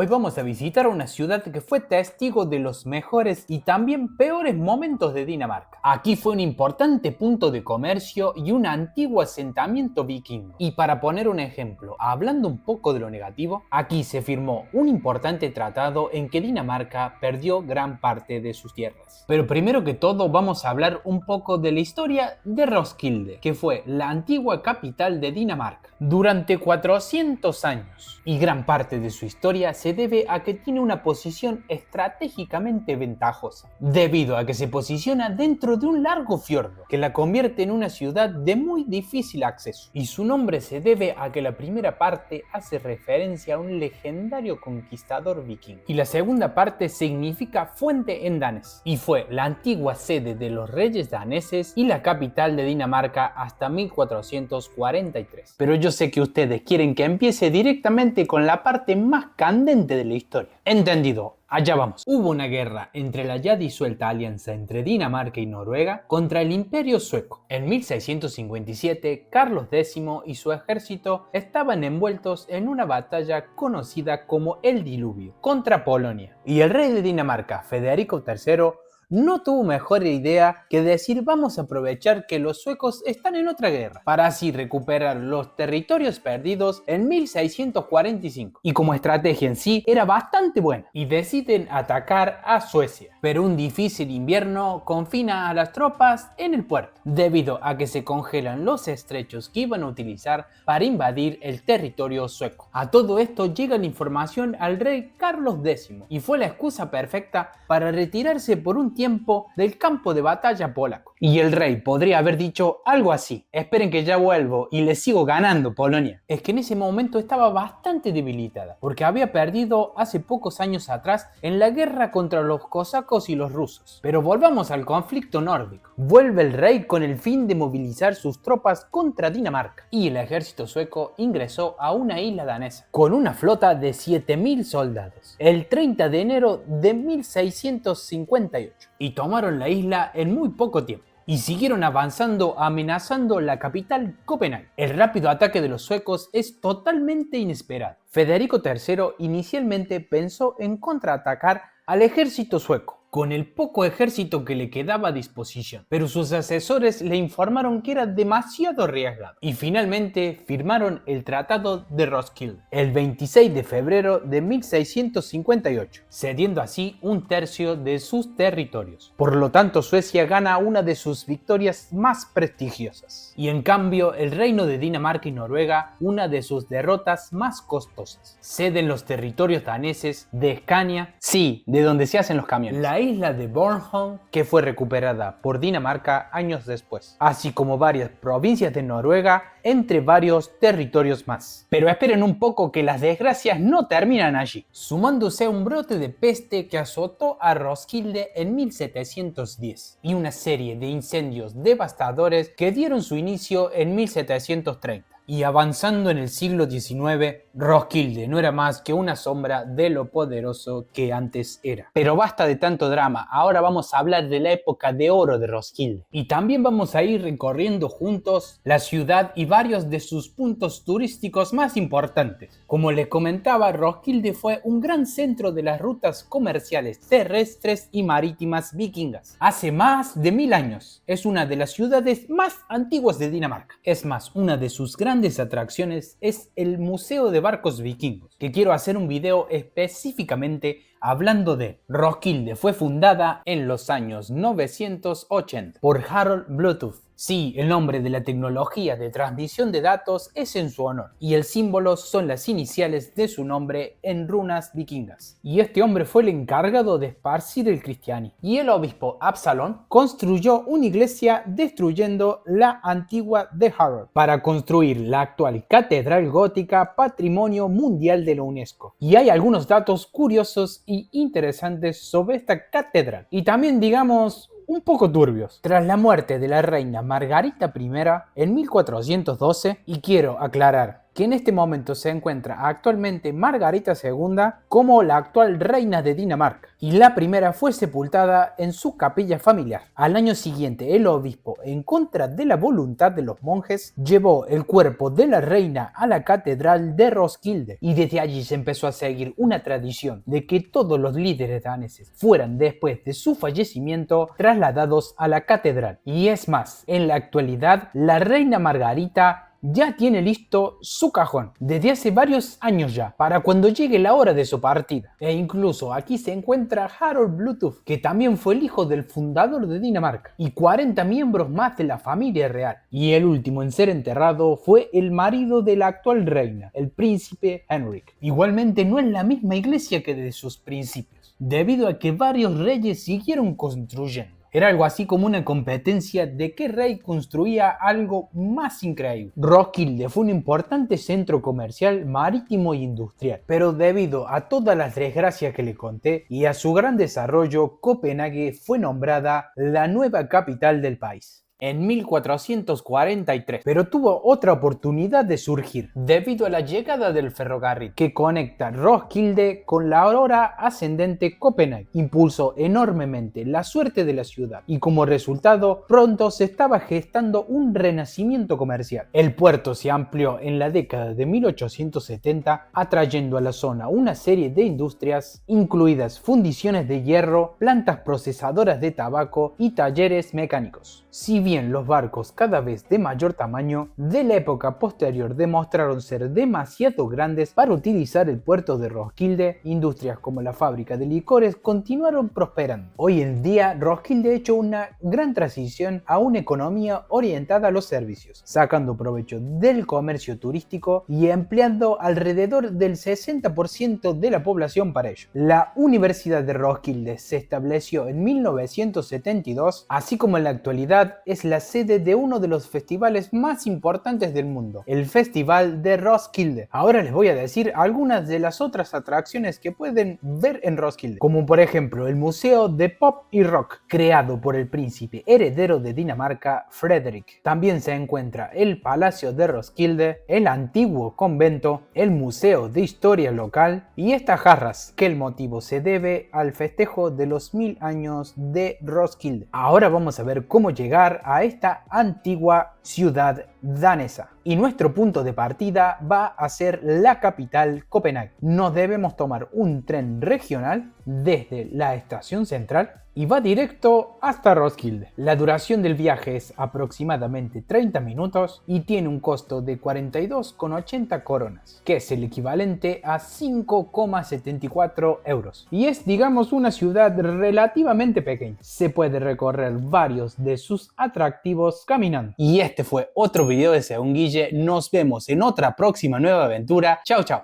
Hoy vamos a visitar una ciudad que fue testigo de los mejores y también peores momentos de Dinamarca. Aquí fue un importante punto de comercio y un antiguo asentamiento vikingo. Y para poner un ejemplo, hablando un poco de lo negativo, aquí se firmó un importante tratado en que Dinamarca perdió gran parte de sus tierras. Pero primero que todo vamos a hablar un poco de la historia de Roskilde, que fue la antigua capital de Dinamarca durante 400 años. Y gran parte de su historia se debe a que tiene una posición estratégicamente ventajosa, debido a que se posiciona dentro de un largo fiordo que la convierte en una ciudad de muy difícil acceso. Y su nombre se debe a que la primera parte hace referencia a un legendario conquistador vikingo y la segunda parte significa fuente en danés, y fue la antigua sede de los reyes daneses y la capital de Dinamarca hasta 1443. Pero yo sé que ustedes quieren que empiece directamente con la parte más candente de la historia. Entendido, allá vamos. Hubo una guerra entre la ya disuelta alianza entre Dinamarca y Noruega contra el Imperio Sueco. En 1657, Carlos X y su ejército estaban envueltos en una batalla conocida como el Diluvio contra Polonia. Y el rey de Dinamarca, Federico III, no tuvo mejor idea que decir vamos a aprovechar que los suecos están en otra guerra para así recuperar los territorios perdidos en 1645. Y como estrategia en sí era bastante buena y deciden atacar a Suecia. Pero un difícil invierno confina a las tropas en el puerto debido a que se congelan los estrechos que iban a utilizar para invadir el territorio sueco. A todo esto llega la información al rey Carlos X y fue la excusa perfecta para retirarse por un tiempo del campo de batalla polaco. Y el rey podría haber dicho algo así: esperen que ya vuelvo y les sigo ganando, Polonia. Es que en ese momento estaba bastante debilitada porque había perdido hace pocos años atrás en la guerra contra los cosacos y los rusos. Pero volvamos al conflicto nórdico. Vuelve el rey con el fin de movilizar sus tropas contra Dinamarca y el ejército sueco ingresó a una isla danesa con una flota de 7000 soldados el 30 de enero de 1658 y tomaron la isla en muy poco tiempo y siguieron avanzando amenazando la capital Copenhague. El rápido ataque de los suecos es totalmente inesperado. Federico III inicialmente pensó en contraatacar al ejército sueco con el poco ejército que le quedaba a disposición, pero sus asesores le informaron que era demasiado arriesgado y finalmente firmaron el Tratado de Roskilde el 26 de febrero de 1658, cediendo así un tercio de sus territorios. Por lo tanto, Suecia gana una de sus victorias más prestigiosas y en cambio el reino de Dinamarca y Noruega una de sus derrotas más costosas. Ceden los territorios daneses de Escania, sí, de donde se hacen los camiones, la isla de Bornholm, que fue recuperada por Dinamarca años después, así como varias provincias de Noruega, entre varios territorios más. Pero esperen un poco que las desgracias no terminan allí, sumándose a un brote de peste que azotó a Roskilde en 1710 y una serie de incendios devastadores que dieron su inicio en 1730. Y avanzando en el siglo XIX, Roskilde no era más que una sombra de lo poderoso que antes era. Pero basta de tanto drama, ahora vamos a hablar de la época de oro de Roskilde. Y también vamos a ir recorriendo juntos la ciudad y varios de sus puntos turísticos más importantes. Como les comentaba, Roskilde fue un gran centro de las rutas comerciales terrestres y marítimas vikingas. Hace más de 1000 años, es una de las ciudades más antiguas de Dinamarca. Es más, una de sus grandes atracciones es el Museo de Barcos Vikingos, que quiero hacer un video específicamente hablando de. Roskilde fue fundada en los años 980 por Harald Bluetooth. Sí, el nombre de la tecnología de transmisión de datos es en su honor y el símbolo son las iniciales de su nombre en runas vikingas. Y este hombre fue el encargado de esparcir el cristianismo. Y el obispo Absalón construyó una iglesia destruyendo la antigua de Harald para construir la actual catedral gótica Patrimonio Mundial de la UNESCO. Y hay algunos datos curiosos y interesantes sobre esta catedral y también digamos un poco turbios. Tras la muerte de la reina Margarita I en 1412, y quiero aclarar que en este momento se encuentra actualmente Margarita II como la actual reina de Dinamarca, y la primera fue sepultada en su capilla familiar. Al año siguiente, el obispo, en contra de la voluntad de los monjes, llevó el cuerpo de la reina a la catedral de Roskilde, y desde allí se empezó a seguir una tradición de que todos los líderes daneses fueran, después de su fallecimiento, trasladados a la catedral. Y es más, en la actualidad, la reina Margarita ya tiene listo su cajón desde hace varios años ya, para cuando llegue la hora de su partida. E incluso aquí se encuentra Harold Bluetooth, que también fue el hijo del fundador de Dinamarca, y 40 miembros más de la familia real. Y el último en ser enterrado fue el marido de la actual reina, el príncipe Henrik. Igualmente no es la misma iglesia que de sus principios, debido a que varios reyes siguieron construyendo. Era algo así como una competencia de qué rey construía algo más increíble. Roskilde fue un importante centro comercial, marítimo e industrial, pero debido a todas las desgracias que le conté y a su gran desarrollo, Copenhague fue nombrada la nueva capital del país en 1443, pero tuvo otra oportunidad de surgir debido a la llegada del ferrocarril que conecta Roskilde con la ahora ascendente Copenhague. Impulsó enormemente la suerte de la ciudad y como resultado pronto se estaba gestando un renacimiento comercial. El puerto se amplió en la década de 1870, atrayendo a la zona una serie de industrias, incluidas fundiciones de hierro, plantas procesadoras de tabaco y talleres mecánicos. Si bien los barcos cada vez de mayor tamaño de la época posterior demostraron ser demasiado grandes para utilizar el puerto de Roskilde, industrias como la fábrica de licores continuaron prosperando. Hoy en día Roskilde ha hecho una gran transición a una economía orientada a los servicios, sacando provecho del comercio turístico y empleando alrededor del 60% de la población para ello. La Universidad de Roskilde se estableció en 1972, así como en la actualidad es la sede de uno de los festivales más importantes del mundo, el Festival de Roskilde. Ahora les voy a decir algunas de las otras atracciones que pueden ver en Roskilde, como por ejemplo el Museo de Pop y Rock, creado por el príncipe heredero de Dinamarca, Frederik. También se encuentra el Palacio de Roskilde, el antiguo convento, el Museo de Historia Local y estas jarras, que el motivo se debe al festejo de los 1000 años de Roskilde. Ahora vamos a ver cómo llegar a esta antigua ciudad danesa. Y nuestro punto de partida va a ser la capital, Copenhague. Nos debemos tomar un tren regional desde la estación central y va directo hasta Roskilde. La duración del viaje es aproximadamente 30 minutos y tiene un costo de 42,80 coronas, que es el equivalente a 5,74 euros. Y es, digamos, una ciudad relativamente pequeña. Se puede recorrer varios de sus atractivos caminando. Y este fue otro video de Según Guille. Nos vemos en otra próxima nueva aventura. Chao, chao.